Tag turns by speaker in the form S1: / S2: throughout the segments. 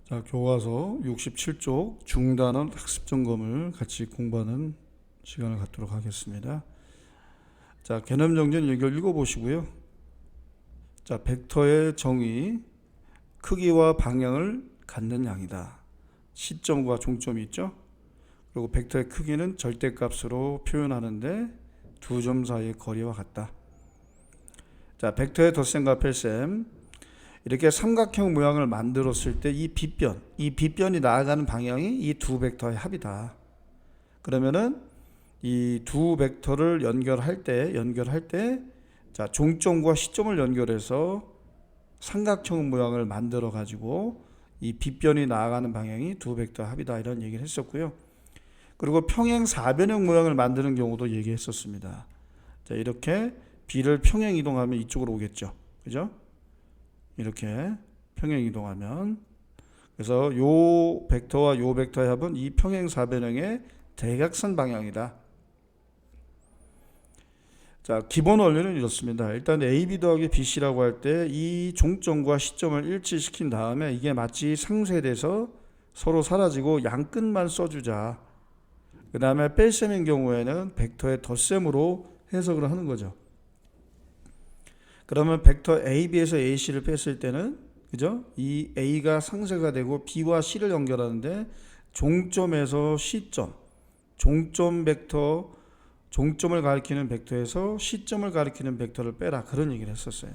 S1: 자, 교과서 67쪽 중단원 학습 점검을 같이 공부하는 시간을 갖도록 하겠습니다. 자, 개념 정리는 여기 읽어보시고요. 자, 벡터의 정의, 크기와 방향을 갖는 양이다. 시점과 종점이 있죠. 그리고 벡터의 크기는 절대값으로 표현하는데 두 점 사이의 거리와 같다. 자, 벡터의 덧셈과 뺄셈, 이렇게 삼각형 모양을 만들었을 때 이 빗변이 나아가는 방향이 이 두 벡터의 합이다. 그러면은 이 두 벡터를 연결할 때 자, 종점과 시점을 연결해서 삼각형 모양을 만들어 가지고 이 빗변이 나아가는 방향이 두 벡터 합이다, 이런 얘기를 했었고요. 그리고 평행 사변형 모양을 만드는 경우도 얘기했었습니다. 자, 이렇게 B를 평행 이동하면 이쪽으로 오겠죠. 그죠? 이렇게 평행 이동하면, 그래서 요 벡터와 요 벡터의 합은 이 평행 사변형의 대각선 방향이다. 자, 기본 원리는 이렇습니다. 일단 AB 더하기 BC라고 할 때 이 종점과 시점을 일치시킨 다음에 이게 마치 상쇄돼서 서로 사라지고 양끝만 써주자. 그 다음에 뺄셈인 경우에는 벡터의 덧셈으로 해석을 하는 거죠. 그러면 벡터 AB에서 AC를 뺐을 때는, 그죠? 이 A가 상쇄가 되고 B와 C를 연결하는데 종점에서 시점, 종점 벡터, 종점을 가리키는 벡터에서 시점을 가리키는 벡터를 빼라, 그런 얘기를 했었어요.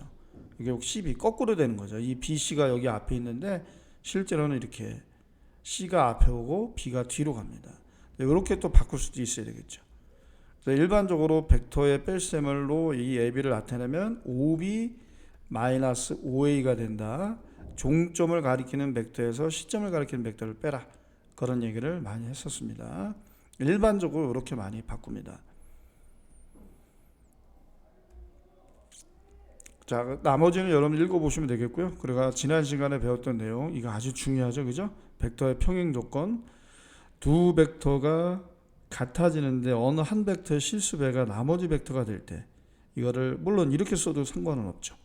S1: 이게 CB 거꾸로 되는 거죠. 이 BC가 여기 앞에 있는데 실제로는 이렇게 C가 앞에 오고 B가 뒤로 갑니다. 이렇게 또 바꿀 수도 있어야 되겠죠. 일반적으로 벡터의 뺄셈을로 이 AB를 나타내면 OB 마이너스 OA가 된다. 종점을 가리키는 벡터에서 시점을 가리키는 벡터를 빼라, 그런 얘기를 많이 했었습니다. 일반적으로 이렇게 많이 바꿉니다. 자, 나머지는 여러분 읽어보시면 되겠고요. 그리고 지난 시간에 배웠던 내용, 이거 아주 중요하죠, 그죠? 벡터의 평행 조건, 두 벡터가 같아지는데 어느 한 벡터의 실수배가 나머지 벡터가 될 때, 이거를 물론 이렇게 써도 상관은 없죠.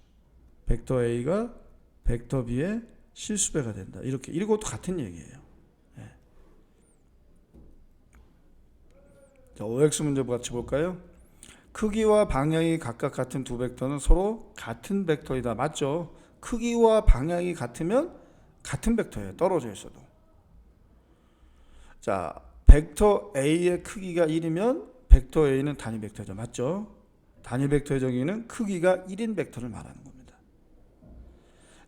S1: 벡터 A가 벡터 B의 실수배가 된다, 이렇게. 이것도 같은 얘기예요. 네. 자, OX 문제 같이 볼까요? 크기와 방향이 각각 같은 두 벡터는 서로 같은 벡터이다. 맞죠? 크기와 방향이 같으면 같은 벡터예요, 떨어져 있어도. 자, 벡터 A의 크기가 1이면 벡터 A는 단위 벡터죠. 맞죠? 단위 벡터의 정의는 크기가 1인 벡터를 말하는 겁니다.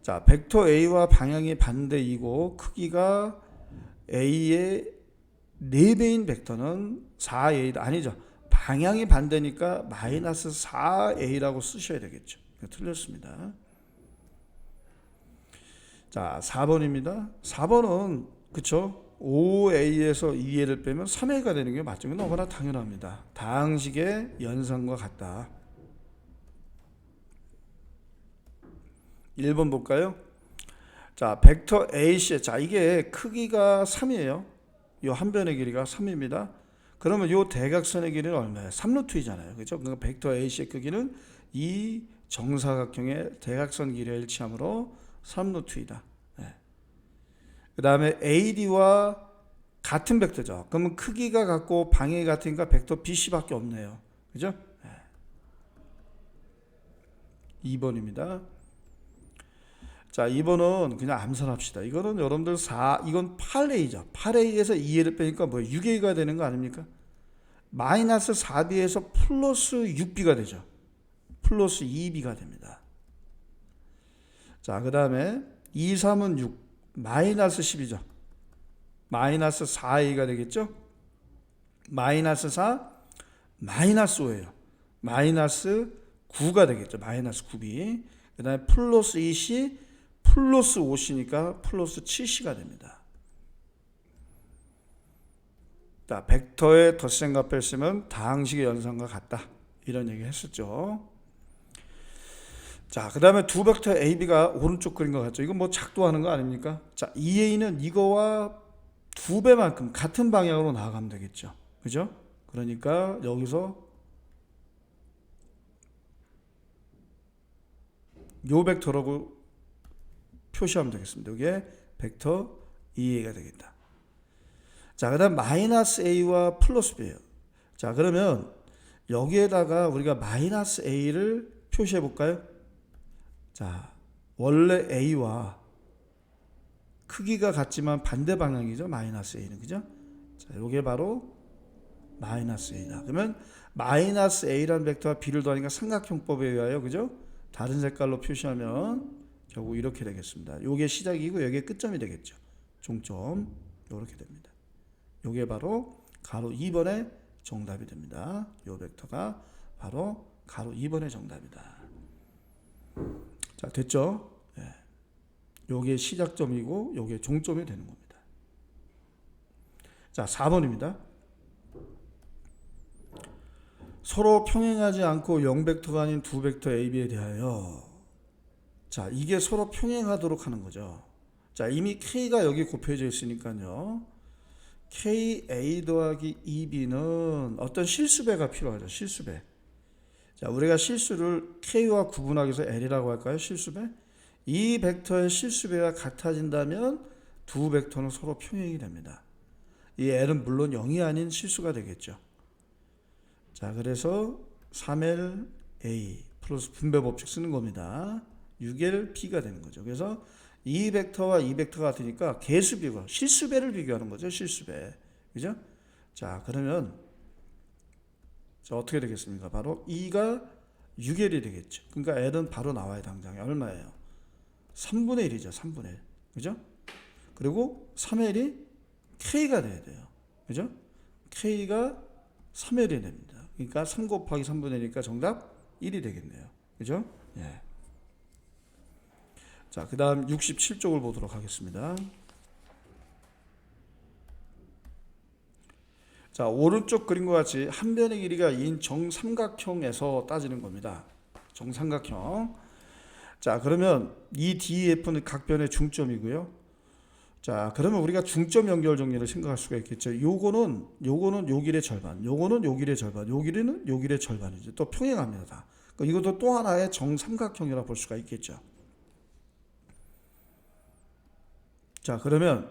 S1: 자, 벡터 A와 방향이 반대이고 크기가 A의 4배인 벡터는 4A다. 아니죠. 방향이 반대니까 마이너스 4A라고 쓰셔야 되겠죠. 틀렸습니다. 자, 4번입니다. 4번은, 그쵸? 5A에서 2A를 빼면 3A가 되는 게 맞죠. 너무나 당연합니다. 다항식의 연산과 같다. 1번 볼까요? 자, 벡터 AC. 자, 이게 크기가 3이에요. 이 한 변의 길이가 3입니다. 그러면 이 대각선의 길이는 얼마예요? 3루트이잖아요. 그렇죠? 그러니까 벡터 AC의 크기는 이 정사각형의 대각선 길이와 일치하므로 3루트이다. 네. 그 다음에 AD와 같은 벡터죠. 그러면 크기가 같고 방향이 같으니까 벡터 BC밖에 없네요. 그죠? 네. 2번입니다. 자, 2번은 그냥 암산합시다. 이거는 여러분들 이건 8A죠. 8A에서 2A를 빼니까 뭐 6A가 되는 거 아닙니까? 마이너스 4B에서 플러스 6B가 되죠. 플러스 2B가 됩니다. 자, 그 다음에 2, 3은 6, 마이너스 10이죠. 마이너스 4A가 되겠죠. 마이너스 4, 마이너스 5예요. 마이너스 9가 되겠죠. 마이너스 9B. 그 다음에 플러스 2C, 플러스 5C니까 플러스 7C가 됩니다. 자, 벡터의 덧셈과 뺄셈은 다항식의 연산과 같다, 이런 얘기 했었죠. 자, 그 다음에 두 벡터 AB가 오른쪽 그린 것 같죠. 이건 뭐 작도하는 거 아닙니까? 자, EA는 이거와 2배만큼 같은 방향으로 나아가면 되겠죠. 그죠? 그러니까 여기서 요 벡터라고 표시하면 되겠습니다. 이게 벡터 2a가 되겠다. 자, 그 다음 마이너스 a와 플러스 b예요. 자, 그러면 여기에다가 우리가 마이너스 a를 표시해 볼까요? 자, 원래 a와 크기가 같지만 반대 방향이죠. 마이너스 a는. 그죠? 자, 요게 바로 마이너스 a다. 그러면 마이너스 a라는 벡터와 b를 더하니까 삼각형법에 의하여, 그죠? 다른 색깔로 표시하면 결국 이렇게 되겠습니다. 요게 시작이고 여기에 끝점이 되겠죠. 종점. 이렇게 됩니다. 요게 바로 가로 2번의 정답이 됩니다. 요 벡터가 바로 가로 2번의 정답이다. 자, 됐죠? 예. 요게 시작점이고 요게 종점이 되는 겁니다. 자, 4번입니다. 서로 평행하지 않고 0벡터가 아닌 두 벡터 A, B에 대하여, 자, 이게 서로 평행하도록 하는 거죠. 자, 이미 K가 여기 곱해져 있으니까요. KA 더하기 2B는 어떤 실수배가 필요하죠. 실수배. 자, 우리가 실수를 K와 구분하기 위해서 L이라고 할까요? 실수배. 이 벡터의 실수배가 같아진다면 두 벡터는 서로 평행이 됩니다. 이 L은 물론 0이 아닌 실수가 되겠죠. 자, 그래서 3LA 플러스 분배 법칙 쓰는 겁니다. 6LB가 되는 거죠. 그래서 이 벡터와 이 벡터가 같으니까 개수비고 실수배를 비교하는 거죠. 실수배. 그죠? 자, 그러면 자, 어떻게 되겠습니까? 바로 2가 6L이 되겠죠. 그러니까 L은 바로 나와야 당장에 얼마예요? 3분의 1이죠. 3분의 1. 그죠? 그리고 3L이 K가 돼야 돼요. 그죠? K가 3L이 됩니다. 그러니까 3 곱하기 3분의 1이니까 정답 1이 되겠네요. 그죠? 예. 자, 그 다음 67쪽을 보도록 하겠습니다. 자, 오른쪽 그림과 같이 한 변의 길이가 2인 정삼각형에서 따지는 겁니다. 정삼각형. 자, 그러면 이 DEF는 각 변의 중점이고요. 자, 그러면 우리가 중점 연결 정리를 생각할 수가 있겠죠. 요거는 요 길의 절반, 요거는 요 길의 절반, 요 길이는 요 길의 절반이죠. 또 평행합니다. 다. 그러니까 이것도 또 하나의 정삼각형이라 볼 수가 있겠죠. 자, 그러면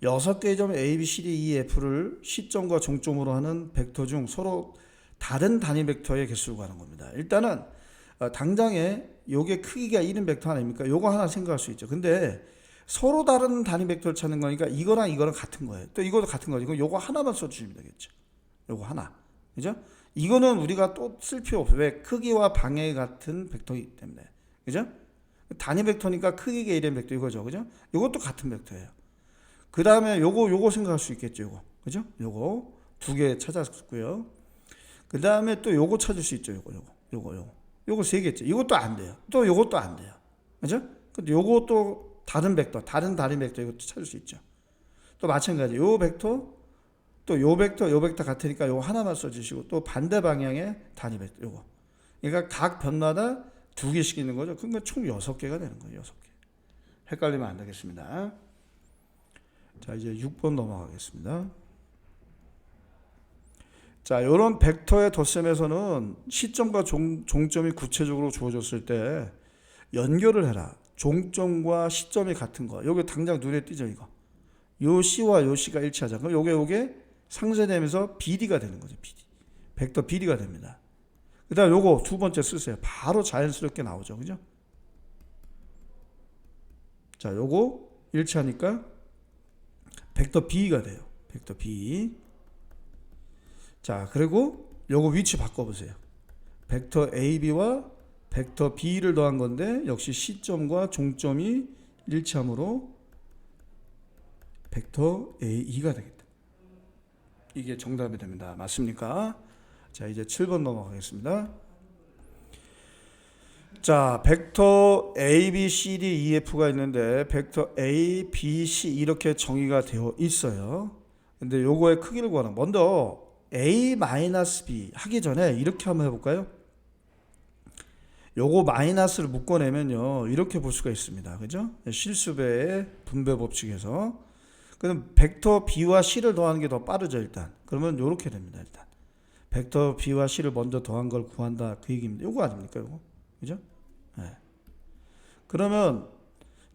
S1: 6개의 점 A, B, C, D, E, F를 시점과 종점으로 하는 벡터 중 서로 다른 단위 벡터의 개수를 구하는 겁니다. 일단은 당장에 요게 크기가 1인 벡터 아닙니까? 요거 하나 생각할 수 있죠. 근데 서로 다른 단위 벡터를 찾는 거니까 이거랑 이거랑 같은 거예요. 또 이것도 같은 거죠. 요거 하나만 써주시면 되겠죠. 요거 하나. 그죠? 이거는 우리가 또 쓸 필요 없어요. 왜? 크기와 방향이 같은 벡터이기 때문에. 그죠? 단위 벡터니까 크기가 1인 벡터 이거죠. 그죠? 요것도 같은 벡터예요. 그 다음에 요거 생각할 수 있겠죠. 요거. 그죠? 요거 두 개 찾았고요. 그 다음에 또 요거 찾을 수 있죠. 요거 세 개죠. 이것도 안 돼요. 또 요것도 안 돼요. 그죠? 근데 요것도 다른 벡터, 다른 단위 벡터 이것도 찾을 수 있죠. 또 마찬가지. 요 벡터, 또 요 벡터 같으니까 요거 하나만 써주시고 또 반대 방향의 단위 벡터 요거. 그러니까 각 변마다 두 개씩 있는 거죠. 그러니까 총 6개가 되는 거예요. 6개. 헷갈리면 안 되겠습니다. 자, 이제 6번 넘어가겠습니다. 자, 이런 벡터의 덧셈에서는 시점과 종점이 구체적으로 주어졌을 때 연결을 해라. 종점과 시점이 같은 거. 여기 당장 눈에 띄죠, 이거. 요 C와 요 C가 일치하자. 그럼 요게 상쇄되면서 BD가 되는 거죠, BD. 벡터 BD가 됩니다. 그 다음 요거 두 번째 쓰세요. 바로 자연스럽게 나오죠. 그죠? 자, 요거 일치하니까 벡터 B가 돼요. 벡터 B. 자, 그리고 요거 위치 바꿔보세요. 벡터 AB와 벡터 B를 더한 건데 역시 시점과 종점이 일치하므로 벡터 AE가 되겠다. 이게 정답이 됩니다. 맞습니까? 자, 이제 7번 넘어가겠습니다. 자, 벡터 A, B, C, D, E, F가 있는데 벡터 A, B, C 이렇게 정의가 되어 있어요. 근데 요거의 크기를 구하는 먼저 A-B 하기 전에 이렇게 한번 해볼까요? 요거 마이너스를 묶어내면요 이렇게 볼 수가 있습니다. 그죠? 실수배의 분배 법칙에서 그럼 벡터 B와 C를 더하는 게 더 빠르죠. 일단 그러면 요렇게 됩니다. 일단 벡터 B와 C를 먼저 더한 걸 구한다 그 얘기입니다. 요거 아닙니까? 요거 그죠? 네. 그러면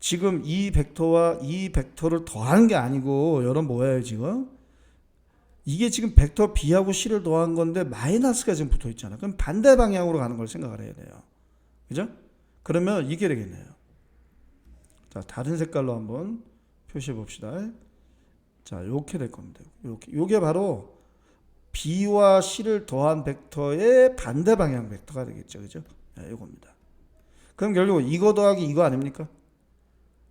S1: 지금 이 벡터와 이 벡터를 더하는 게 아니고 여러분 뭐예요 지금? 이게 지금 벡터 B하고 C를 더한 건데 마이너스가 지금 붙어 있잖아. 그럼 반대 방향으로 가는 걸 생각을 해야 돼요. 그죠? 그러면 이게 되겠네요. 자, 다른 색깔로 한번 표시해 봅시다. 자, 이렇게 될 겁니다. 요게 바로 B와 C를 더한 벡터의 반대 방향 벡터가 되겠죠. 그죠? 네, 요겁니다. 그럼 결국 이거 더하기 이거 아닙니까?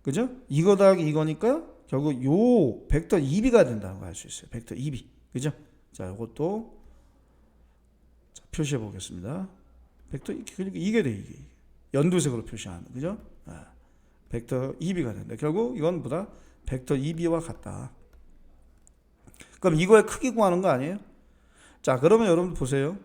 S1: 그죠? 이거 더하기 이거니까 결국 요 벡터 2B가 된다는 거 알 수 있어요. 벡터 2B. 그죠? 자, 요것도 표시해 보겠습니다. 벡터 이게 돼, 이게. 연두색으로 표시하는. 그죠? 아, 벡터 2B가 된다. 결국 이건 보다 벡터 2B와 같다. 그럼 이거의 크기 구하는 거 아니에요? 자, 그러면 여러분 보세요.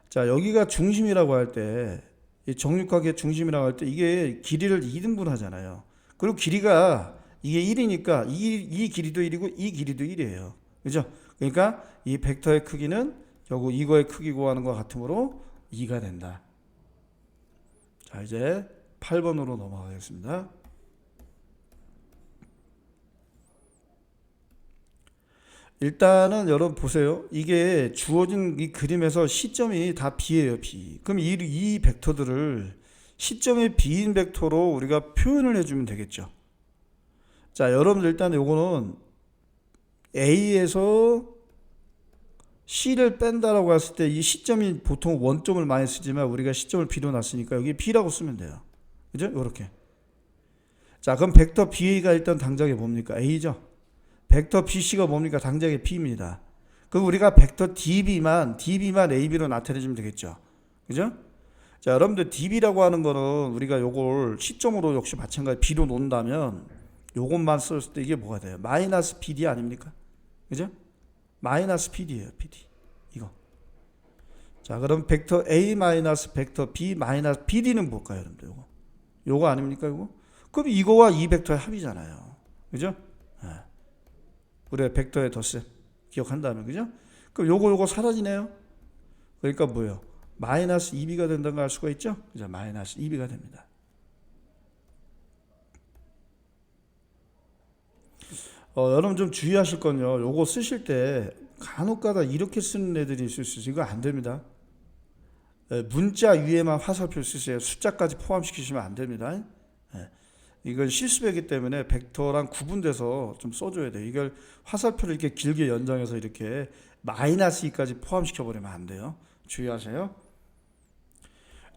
S1: 자, 여기가 중심이라고 할 때, 이 정육각의 중심이라고 할 때 이게 길이를 2등분 하잖아요. 그리고 길이가 이게 1이니까 이 길이도 1이고 이 길이도 1이에요. 그죠? 그러니까 이 벡터의 크기는 결국 이거의 크기 구하는 것 같으므로 2가 된다. 자, 이제 8번으로 넘어가겠습니다. 일단은 여러분 보세요. 이게 주어진 이 그림에서 시점이 다 B예요, B. 그럼 이 벡터들을 시점이 B인 벡터로 우리가 표현을 해주면 되겠죠. 자, 여러분들 일단 요거는 A에서 C를 뺀다라고 했을 때 이 시점이 보통 원점을 많이 쓰지만 우리가 시점을 B로 놨으니까 여기 B라고 쓰면 돼요. 그죠? 요렇게. 자, 그럼 벡터 B가 일단 당장에 뭡니까? A죠. 벡터 BC가 뭡니까? 당장에 B입니다. 그럼 우리가 벡터 DB만 AB로 나타내주면 되겠죠. 그죠? 자, 여러분들 DB라고 하는 거는 우리가 요걸 시점으로 역시 마찬가지 B로 놓는다면 요것만 썼을 때 이게 뭐가 돼요? 마이너스 PD 아닙니까? 그죠? 마이너스 PD예요, PD. 이거. 자, 그럼 벡터 A 마이너스 벡터 B 마이너스 PD는 뭘까요, 여러분들? 요거 아닙니까, 이거? 그럼 이거와 이 벡터의 합이잖아요. 그죠? 네. 우리가 벡터의 덧셈 기억한다면, 그죠? 그럼 요거 사라지네요. 그러니까 뭐예요? 마이너스 2B가 된다는 걸 알 수가 있죠? 그죠? 마이너스 2B가 됩니다. 여러분 좀 주의하실 건요. 요거 쓰실 때 간혹가다 이렇게 쓰는 애들이 있을 수 있어요. 이거 안 됩니다. 문자 위에만 화살표 쓰세요. 숫자까지 포함시키시면 안 됩니다. 이건 실수배기 때문에 벡터랑 구분돼서 좀 써줘야 돼요. 이걸 화살표를 이렇게 길게 연장해서 이렇게 마이너스 2까지 포함시켜버리면 안 돼요. 주의하세요.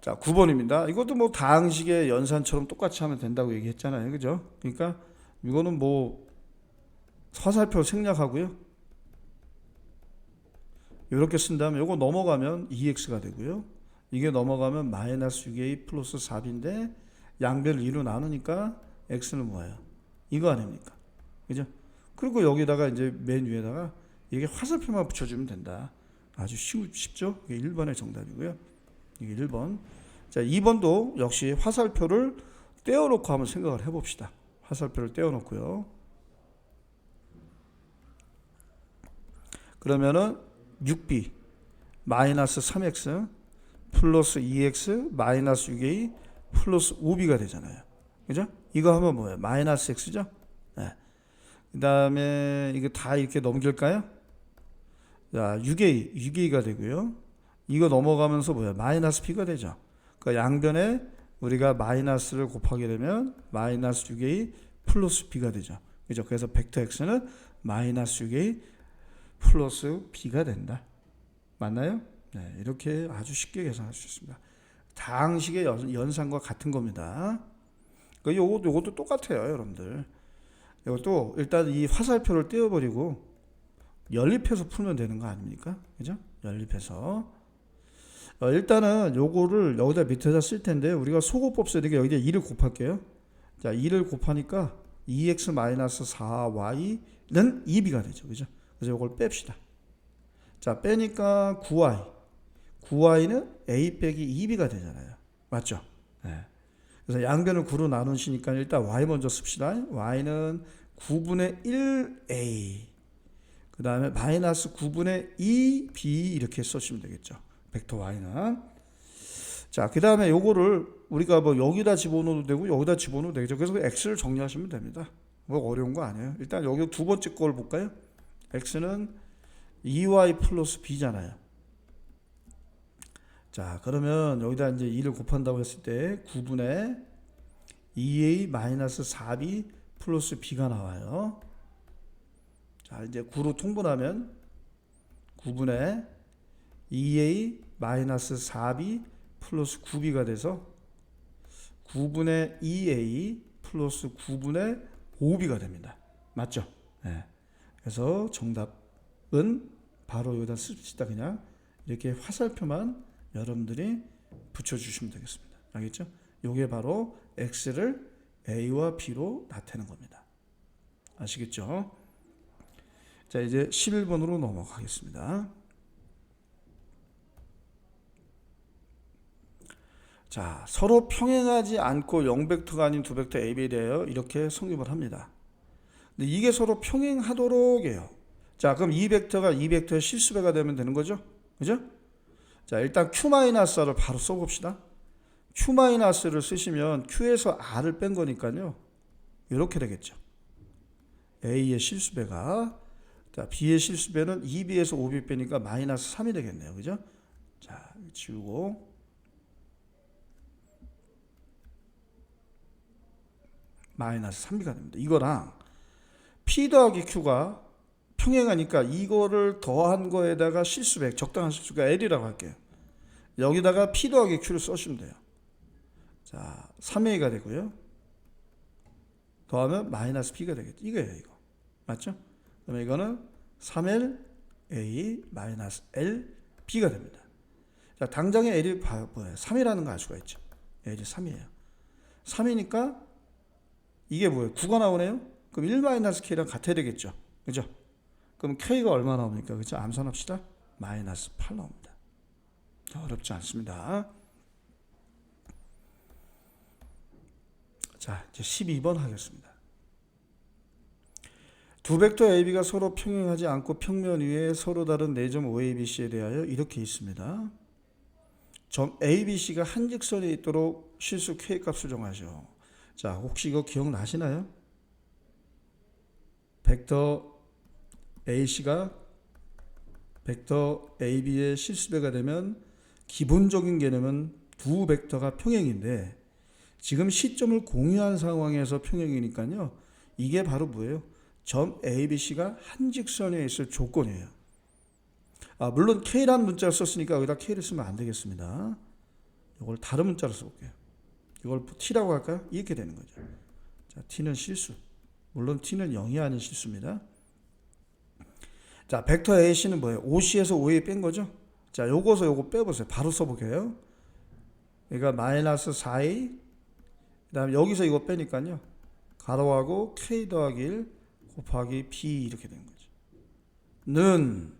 S1: 자, 9번입니다. 이것도 뭐 다항식의 연산처럼 똑같이 하면 된다고 얘기했잖아요. 그죠? 그러니까 이거는 뭐 화살표 생략하고요. 이렇게 쓴 다음에 이거 넘어가면 2x가 되고요. 이게 넘어가면 마이너스 6a 플러스 4b인데 양변을 2로 나누니까 x는 뭐예요? 이거 아닙니까? 그죠? 그리고 여기다가 이제 맨 위에다가 이게 화살표만 붙여주면 된다. 아주 쉽죠? 이게 1번의 정답이고요. 이게 1번. 자, 2번도 역시 화살표를 떼어놓고 한번 생각을 해봅시다. 화살표를 떼어놓고요. 그러면은 6b 마이너스 3x 플러스 2x 마이너스 6a 플러스 5b가 되잖아요. 그죠? 이거 하면 뭐예요? 마이너스 x죠? 네. 그 다음에 이거 다 이렇게 넘길까요? 자, 6a가 되고요. 이거 넘어가면서 뭐예요? 마이너스 b가 되죠. 그 양변에 우리가 마이너스를 곱하게 되면 마이너스 6a 플러스 b가 되죠. 그죠? 그래서 벡터 x는 마이너스 6a 플러스 b가 된다. 맞나요? 네, 이렇게 아주 쉽게 계산할 수 있습니다. 다항식의 연산과 같은 겁니다. 요것도 똑같아요, 여러분들. 이것도 일단 이 화살표를 떼어버리고 연립해서 풀면 되는 거 아닙니까? 그죠? 연립해서. 일단은 요거를 여기다 밑에다 쓸 텐데 우리가 소거법 쓰니까 여기다 2를 곱할게요. 자, 2를 곱하니까 2x-4y는 2b가 되죠. 그죠? 그래서 이걸 뺍시다. 자, 빼니까 9y는 a 빼기 2b가 되잖아요. 맞죠? 네. 그래서 양변을 9로 나누시니까 일단 y 먼저 씁시다. y는 9분의 1a 그 다음에 마이너스 9분의 2b 이렇게 써주시면 되겠죠. 벡터 y는 자, 그 다음에 요거를 우리가 뭐 여기다 집어넣어도 되고 여기다 집어넣어도 되죠. 그래서 x를 정리하시면 됩니다. 뭐 어려운 거 아니에요. 일단 여기 두 번째 걸 볼까요? x는 2y 플러스 b잖아요. 자, 그러면 여기다 이제 2를 곱한다고 했을 때 9분의 2a 마이너스 4b 플러스 b가 나와요. 자, 이제 9로 통분하면 9분의 2a 마이너스 4b 플러스 9b가 돼서 9분의 2a 플러스 9분의 5b가 됩니다. 맞죠? 네. 그래서 정답은 바로 여기다 씁시다. 그냥 이렇게 화살표만 여러분들이 붙여주시면 되겠습니다. 알겠죠? 이게 바로 x를 a와 b로 나타내는 겁니다. 아시겠죠? 자, 이제 11번으로 넘어가겠습니다. 자, 서로 평행하지 않고 0벡터가 아닌 2벡터 A, B에 대하여 이렇게 성립을 합니다. 근데 이게 서로 평행하도록 해요. 자, 그럼 이 벡터가 이 벡터의 실수배가 되면 되는 거죠? 그죠? 자, 일단 Q-R을 바로 써봅시다. Q-를 쓰시면 Q에서 R을 뺀 거니까요. 이렇게 되겠죠. A의 실수배가, 자, B의 실수배는 2B에서 5B 빼니까 마이너스 3이 되겠네요. 그죠? 자, 지우고. 마이너스 3B가 됩니다. 이거랑 P 더하기 Q가 평행하니까 이거를 더한 거에다가 실수배, 적당한 실수가 L이라고 할게요. 여기다가 P 더하기 Q를 써주면 돼요. 자, 3A가 되고요. 더하면 마이너스 B가 되겠죠. 이거예요, 이거. 맞죠? 그러면 이거는 3LA 마이너스 LB가 됩니다. 자, 당장에 L이 뭐예요? 3이라는 거 알 수가 있죠. L이 3이에요. 3이니까 이게 뭐예요? 9가 나오네요? 그럼 1-K랑 같아야 되겠죠. 그죠? 그럼 K가 얼마 나옵니까? 그죠? 암산합시다. 마이너스 8 나옵니다. 어렵지 않습니다. 자, 이제 12번 하겠습니다. 두 벡터 AB가 서로 평행하지 않고 평면 위에 서로 다른 4점 OABC에 대하여 이렇게 있습니다. 점 ABC가 한 직선에 있도록 실수 K 값을 정하죠. 자, 혹시 이거 기억나시나요? 벡터 AC가 벡터 AB의 실수배가 되면 기본적인 개념은 두 벡터가 평행인데 지금 시점을 공유한 상황에서 평행이니까요. 이게 바로 뭐예요? 점 ABC가 한 직선에 있을 조건이에요. 물론 K라는 문자를 썼으니까 여기다 K를 쓰면 안 되겠습니다. 이걸 다른 문자로 써볼게요. 이걸 T라고 할까요? 이렇게 되는 거죠. 자, T는 실수. 물론 T는 0이 아닌 실수입니다. 자, 벡터 AC는 뭐예요? OC에서 OA 뺀 거죠? 자, 요거서 요거 빼보세요. 바로 써볼게요. 그러니까 마이너스 4A, 그 다음에 여기서 이거 빼니까요. 가로하고 K 더하기 1 곱하기 B 이렇게 되는 거죠. 는,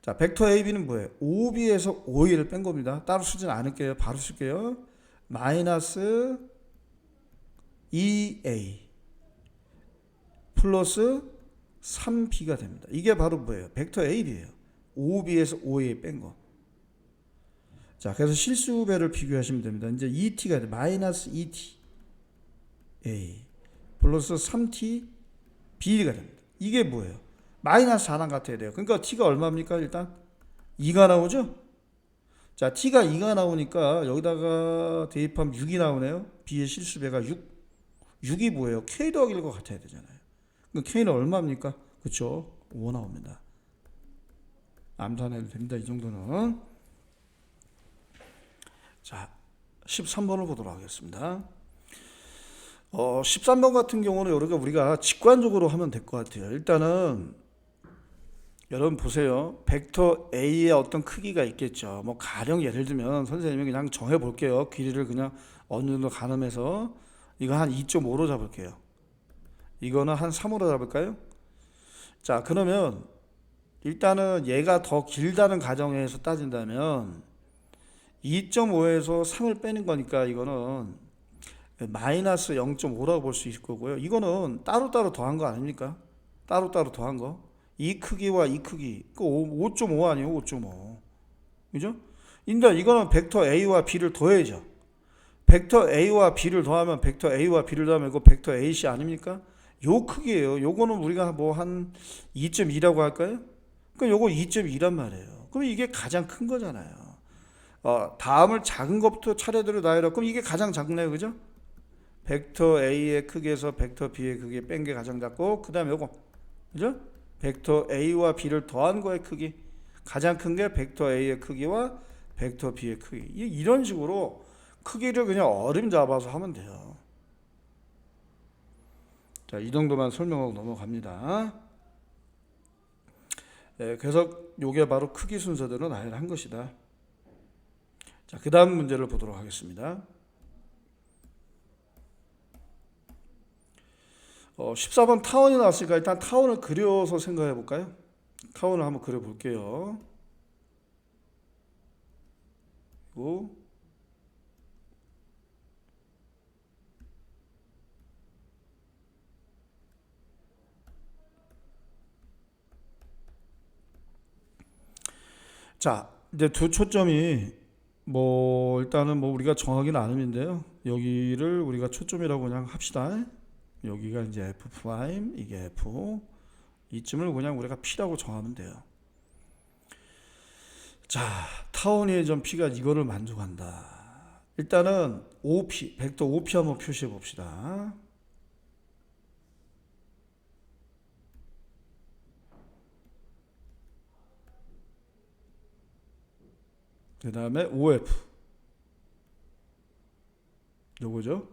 S1: 자, 벡터 AB는 뭐예요? OB에서 OA를 뺀 겁니다. 따로 쓰진 않을게요. 바로 쓸게요. 마이너스 2A 플러스 3B가 됩니다. 이게 바로 뭐예요? 벡터 AB예요. OB에서 OA 뺀 거. 자, 그래서 실수배를 비교하시면 됩니다. 이제 2T가 돼. 마이너스 2T A 플러스 3T B가 됩니다. 이게 뭐예요? 마이너스 4랑 같아야 돼요. 그러니까 T가 얼마입니까? 일단 2가 나오죠? 자, T가 2가 나오니까 여기다가 대입하면 6이 나오네요. B의 실수배가 6이 뭐예요? K 더하기 1과 같아야 되잖아요. 그럼 K는 얼마입니까? 그쵸? 5 나옵니다. 암산해도 됩니다. 이 정도는. 자, 13번을 보도록 하겠습니다. 13번 같은 경우는 우리가 직관적으로 하면 될 것 같아요. 일단은 여러분 보세요. 벡터 A의 어떤 크기가 있겠죠. 뭐 가령 예를 들면 선생님이 그냥 정해 볼게요. 길이를 그냥 어느 정도 가늠해서 이거 한 2.5로 잡을게요. 이거는 한 3으로 잡을까요? 자, 그러면 일단은 얘가 더 길다는 가정에서 따진다면 2.5에서 3을 빼는 거니까 이거는 마이너스 0.5라고 볼 수 있을 거고요. 이거는 따로따로 더한 거 아닙니까? 따로따로 더한 거. 이 크기와 이 크기, 그 5.5 아니에요? 5.5. 그죠? 인데 이거는 벡터 A와 B를 더해야죠. 벡터 A와 B를 더하면 벡터 A와 B를 더하면 이거 벡터 AC 아닙니까? 요 크기예요. 요거는 우리가 뭐 한 2.2라고 할까요? 그럼 요거 2.2란 말이에요. 그럼 이게 가장 큰 거잖아요. 다음을 작은 것부터 차례대로 나열하 그럼 이게 가장 작네요. 그죠? 벡터 A의 크기에서 벡터 B의 크기 뺀 게 가장 작고 그 다음에 요거 그죠? 벡터 A와 B를 더한 거의 크기 가장 큰 게 벡터 A의 크기와 벡터 B의 크기 이런 식으로 크기를 그냥 어림 잡아서 하면 돼요. 자, 이 정도만 설명하고 넘어갑니다. 네, 그래서 요게 바로 크기 순서대로 나열한 것이다. 자, 그 다음 문제를 보도록 하겠습니다. 14번 타원이 나왔으니까 일단 타원을 그려서 생각해 볼까요? 타원을 한번 그려 볼게요. 그리고 자, 이제 두 초점이 뭐 일단은 뭐 우리가 정하기 나름인데요. 여기를 우리가 초점이라고 그냥 합시다. 여기가 이제 F 프라임, 이게 F. 이쯤을 그냥 우리가 P라고 정하면 돼요. 자, 타원의 점 P가 이거를 만족한다. 일단은 OP, 벡터 OP 한번 표시해 봅시다. 그 다음에 OF. 요거죠.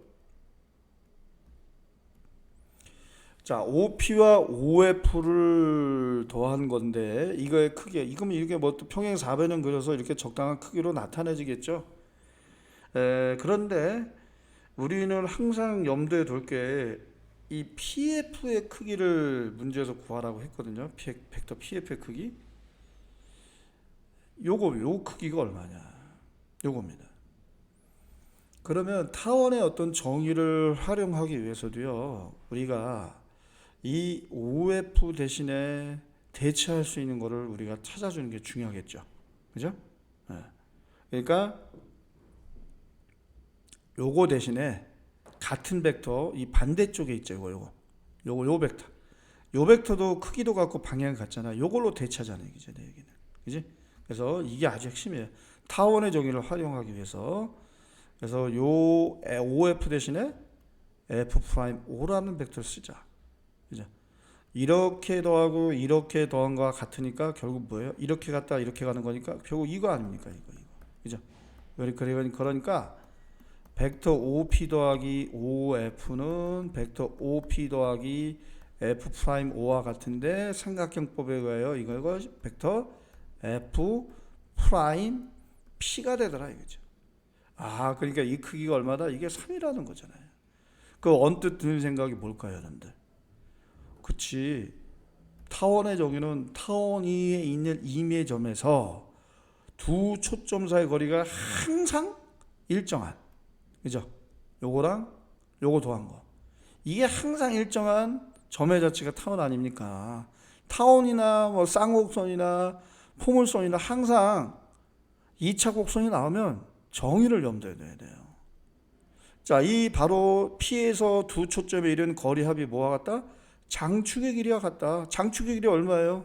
S1: 자, OP와 OF를 더한 건데 이거의 크기, 이거면 이렇게 뭐 평행 사변형 그려서 이렇게 적당한 크기로 나타내지겠죠. 그런데 우리는 항상 염두에 둘 게 이 PF의 크기를 문제에서 구하라고 했거든요. 벡터 PF의 크기. 요 크기가 얼마냐? 요겁니다. 그러면 타원의 어떤 정의를 활용하기 위해서도요. 우리가 이 OF 대신에 대체할 수 있는 거를 우리가 찾아주는 게 중요하겠죠. 그죠? 네. 그러니까 요거 대신에 같은 벡터 이 반대쪽에 있죠. 요 벡터. 요 벡터도 크기도 같고 방향이 같잖아. 요걸로 대체하자는 얘기죠. 내 얘기는. 그지? 그래서 이게 아주 핵심이에요. 타원의 정의를 활용하기 위해서. 그래서 요 OF 대신에 F 프라임 O라는 벡터를 쓰자. 그죠? 이렇게 더하고 이렇게 더한 거와 같으니까 결국 뭐예요? 이렇게 갔다 이렇게 가는 거니까 결국 이거 아닙니까? 이거. 그죠? 그러니까 벡터 OP 더하기 OF는 벡터 OP 더하기 F 프라임 O와 같은데 삼각형법에 의하여 이거 벡터 F 프라임 P가 되더라 이거죠. 아, 그러니까 이 크기가 얼마다? 이게 3이라는 거잖아요. 그 언뜻 드는 생각이 뭘까요, 여러분들? 그치. 타원의 정의는 타원 위에 있는 임의점에서 두 초점 사이 거리가 항상 일정한, 그죠? 요거랑 요거 더한 거. 이게 항상 일정한 점의 자체가 타원 아닙니까? 타원이나 뭐 쌍곡선이나 포물선이나 항상 2차 곡선이 나오면 정의를 염두에 둬야 돼요. 자, 이 바로 P에서 두 초점에 이른 거리 합이 뭐와 같다? 장축의 길이와 같다. 장축의 길이 얼마예요?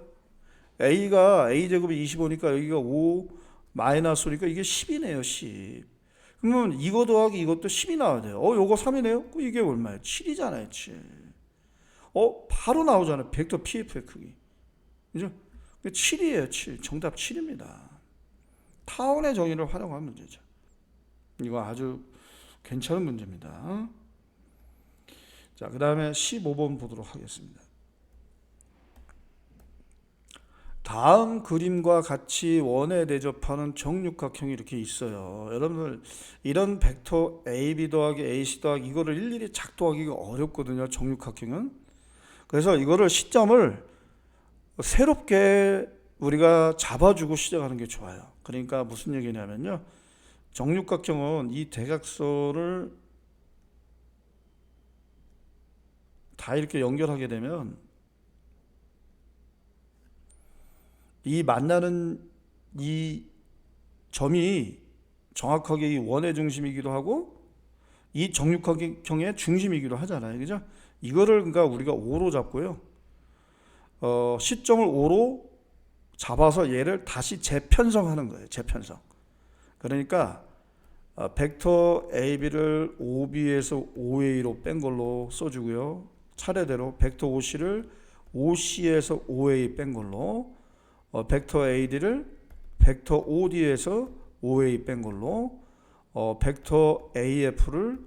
S1: A가 A제곱이 25니까 여기가 5 마이너스 오니까 이게 10이네요. 10. 그러면 이거 더하기 이것도 10이 나와야 돼요. 요거 3이네요? 이게 얼마예요? 7이잖아요. 7. 바로 나오잖아요. 벡터 PF의 크기. 그죠? 7이에요. 7. 정답 7입니다. 타원의 정의를 활용한 문제죠. 이거 아주 괜찮은 문제입니다. 자, 그 다음에 15번 보도록 하겠습니다. 다음 그림과 같이 원에 대접하는 정육각형이 이렇게 있어요. 여러분들 이런 벡터 AB 더하기 AC 더하기 이거를 일일이 작도하기가 어렵거든요. 정육각형은. 그래서 이거를 시점을 새롭게 우리가 잡아주고 시작하는 게 좋아요. 그러니까 무슨 얘기냐면요. 정육각형은 이 대각선을 다 이렇게 연결하게 되면 이 만나는 이 점이 정확하게 이 원의 중심이기도 하고 이 정육각형의 중심이기도 하잖아요. 그죠? 이거를 그러니까 우리가 O로 잡고요. 시점을 O로 잡아서 얘를 다시 재편성하는 거예요. 재편성. 그러니까 벡터 AB를 OB에서 OA로 뺀 걸로 써주고요. 차례대로 벡터 OC를 OC에서 OA 뺀 걸로, 벡터 AD를 벡터 OD에서 OA 뺀 걸로, 벡터 AF를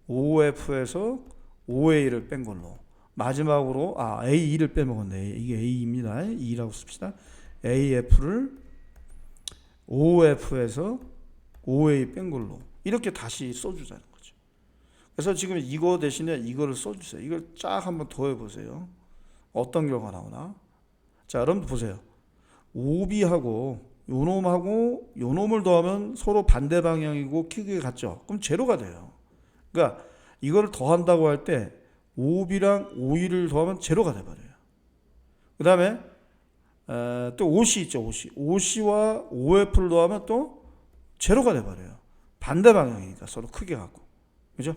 S1: OF에서 OA를 뺀 걸로, 마지막으로 AE를 빼먹었네. 이게 A입니다. E라고 씁시다. AF를 OF에서 OA 뺀 걸로 이렇게 다시 써주자는 거죠. 그래서 지금 이거 대신에 이거를 써주세요. 이걸 쫙 한번 더해보세요. 어떤 결과가 나오나? 자, 여러분 보세요. OB하고 요놈하고 요놈을 더하면 서로 반대 방향이고 크기가 같죠. 그럼 제로가 돼요. 그러니까 이거를 더한다고 할 때 OB랑 OE를 더하면 제로가 돼버려요. 그 다음에 또 OC 있죠. OC와 OF를 더하면 또 제로가 돼버려요. 반대 방향이니까 서로 크게 갖고. 그죠?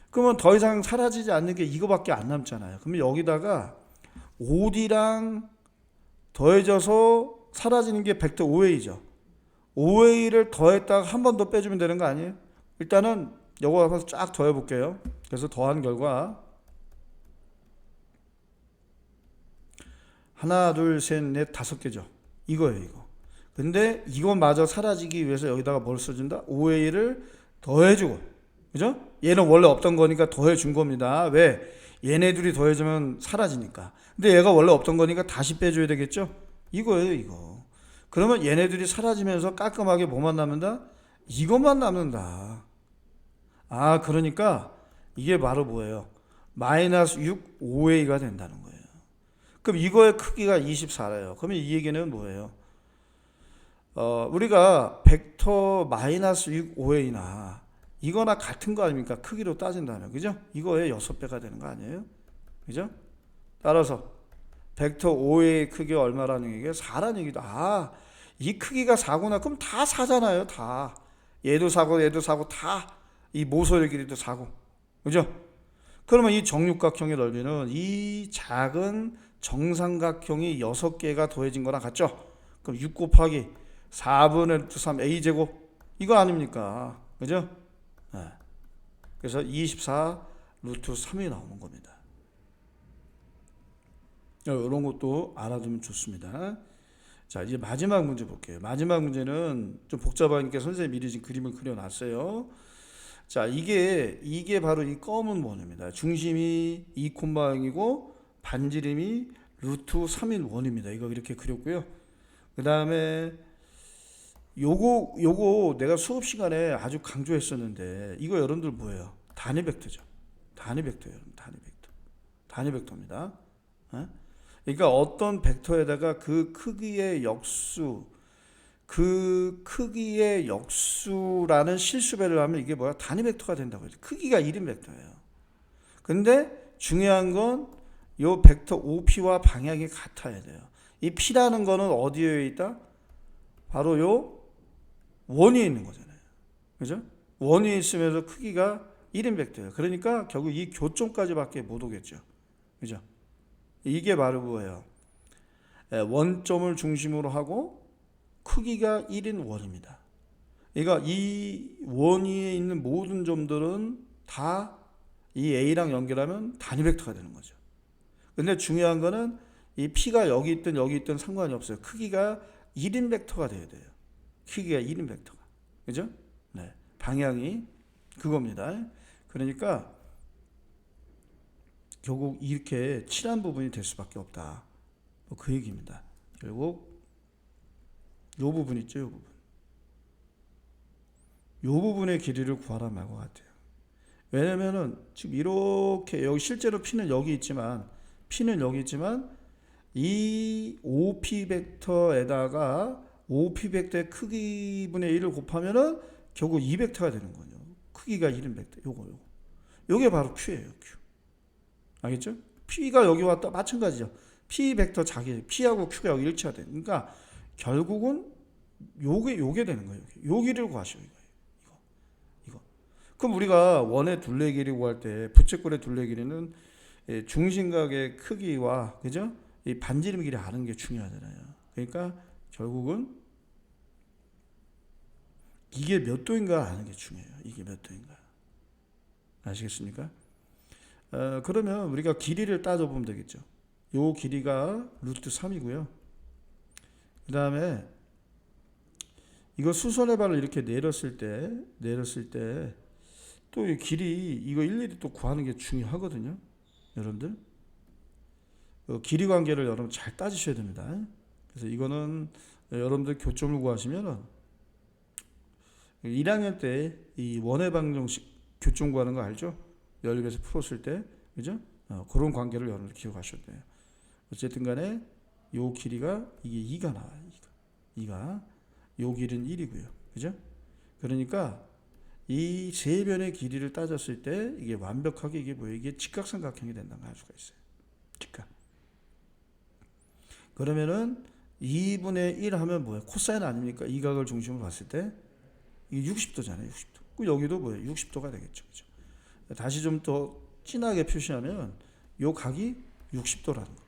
S1: 그러면 더 이상 사라지지 않는 게 이거밖에 안 남잖아요. 그러면 여기다가 OD랑 더해져서 사라지는 게 벡터 OA죠. OA를 더했다가 한 번 더 빼주면 되는 거 아니에요? 일단은 요거 한번 쫙 더해 볼게요. 그래서 더한 결과 하나, 둘, 셋, 넷, 5개죠. 이거예요, 이거. 근데 이거마저 사라지기 위해서 여기다가 뭘 써준다? OA를 더해주고, 그죠? 얘는 원래 없던 거니까 더해준 겁니다. 왜? 얘네 둘이 더해주면 사라지니까. 근데 얘가 원래 없던 거니까 다시 빼줘야 되겠죠? 이거예요, 이거. 그러면 얘네들이 사라지면서 깔끔하게 뭐만 남는다? 이것만 남는다. 그러니까 이게 바로 뭐예요? 마이너스 6 OA가 된다는 거예요. 그럼 이거의 크기가 24래요. 그러면 이 얘기는 뭐예요? 우리가 벡터 마이너스 6 OA나 이거나 같은 거 아닙니까? 크기로 따진다면. 그죠? 이거의 6배가 되는 거 아니에요? 그죠? 따라서 벡터 OA의 크기가 얼마라는 얘기가 4라는 얘기다. 이 크기가 4구나. 그럼 다 4잖아요. 다. 얘도 4고 얘도 4고 다. 이 모서리 길이도 4고. 그죠? 그러면 이 정육각형의 넓이는 이 작은 정삼각형이 6개가 더해진 거랑 같죠? 그럼 6 곱하기 4분의 루트 3 A제곱 이거 아닙니까? 그죠? 네. 그래서 24 루트 3이 나오는 겁니다. 이런 것도 알아두면 좋습니다. 자, 이제 마지막 문제 볼게요. 마지막 문제는 좀 복잡하니까 선생님이 미리 지금 그림을 그려놨어요. 자, 이게 바로 이 검은 원입니다. 중심이 2,0이고 반지름이 루트 3인 원입니다. 이거 이렇게 그렸고요. 그 다음에 요거 내가 수업 시간에 아주 강조했었는데 이거 여러분들 뭐예요? 단위 벡터죠. 단위 벡터예요. 단위 벡터입니다. 그러니까 어떤 벡터에다가 그 크기의 역수라는 실수배를 하면 이게 뭐야? 단위 벡터가 된다고 해요. 크기가 1인 벡터예요. 근데 중요한 건 요 벡터 OP와 방향이 같아야 돼요. 이 P라는 거는 어디에 있다? 바로 요 원위에 있는 거잖아요. 그죠? 원위에 있으면서 크기가 1인 벡터예요. 그러니까 결국 이 교점까지밖에 못 오겠죠. 그죠? 이게 바로 뭐예요? 원점을 중심으로 하고 크기가 1인 원입니다. 그러니까 이 원위에 있는 모든 점들은 다 이 A랑 연결하면 단위 벡터가 되는 거죠. 근데 중요한 거는 이 P가 여기 있든 상관이 없어요. 크기가 1인 벡터가 돼야 돼요. 크기가 1인 벡터가. 그죠? 네. 방향이 그겁니다. 그러니까 결국 이렇게 칠한 부분이 될 수밖에 없다. 뭐 그 얘기입니다. 결국 요 부분 있죠, 요 부분. 요 부분의 길이를 구하란 말과 같아요. 왜냐면은 지금 이렇게 여기 실제로 P는 여기 있지만 이 OP 벡터에다가 OP 벡터의 크기분의 1을 곱하면은 결국 2벡터가 되는 거죠. 크기가 1인 벡터. 요게 바로 Q예요, Q. 알겠죠? P가 여기 왔다 마찬가지죠. P 벡터 자기 P하고 Q가 여기 일치가 돼. 그러니까 결국은 요게 되는 거예요. 요 길이를 구하시오. 이거. 그럼 우리가 원의 둘레 길이 구할 때 부채꼴의 둘레 길이는 중심각의 크기와 그죠? 이 반지름 길이 아는 게 중요하잖아요. 그러니까 결국은 이게 몇 도인가 아는 게 중요해요. 이게 몇 도인가. 아시겠습니까? 그러면 우리가 길이를 따져보면 되겠죠. 요 길이가 루트 3이고요. 그 다음에 이거 수선의 발을 이렇게 내렸을 때 또 이 길이 이거 일일이 또 구하는 게 중요하거든요. 여러분들 길이 관계를 여러분 잘 따지셔야 됩니다. 그래서 이거는 여러분들 교점을 구하시면은 1학년 때 이 원의 방정식 교점 구하는 거 알죠? 연립에서 풀었을 때 그죠? 그런 관계를 여러분들 기억하셔야 돼요. 어쨌든 간에 요 길이가 이게 2가 나와요. 2가 요 길이는 1이고요. 그죠? 그러니까 이 세 변의 길이를 따졌을 때 이게 완벽하게 이게 뭐예요? 이게 직각삼각형이 된다는 걸 알 수가 있어요. 직각. 그러면은 2분의 1 하면 뭐예요? 코사인 아닙니까? 이 각을 중심으로 봤을 때 이게 60도잖아요. 60도. 그 여기도 뭐예요? 60도가 되겠죠. 그죠? 다시 좀 더 진하게 표시하면 요 각이 60도라는 거.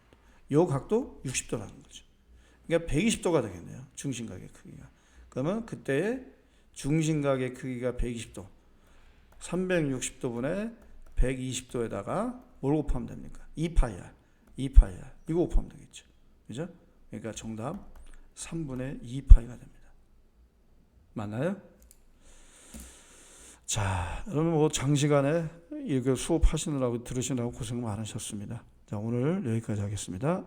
S1: 요 각도 60도라는 거죠. 그러니까 120도가 되겠네요. 중심각의 크기가. 그러면 그때 중심각의 크기가 120도. 360도분의 120도에다가 뭘 곱하면 됩니까? 2파이R. 2파이R. 이거 곱하면 되겠죠. 그죠? 그러니까 정답 3분의 2파이가 됩니다. 맞나요? 자, 여러분 뭐 장시간에 이렇게 수업하시느라고 들으시느라고 고생 많으셨습니다. 자, 오늘 여기까지 하겠습니다.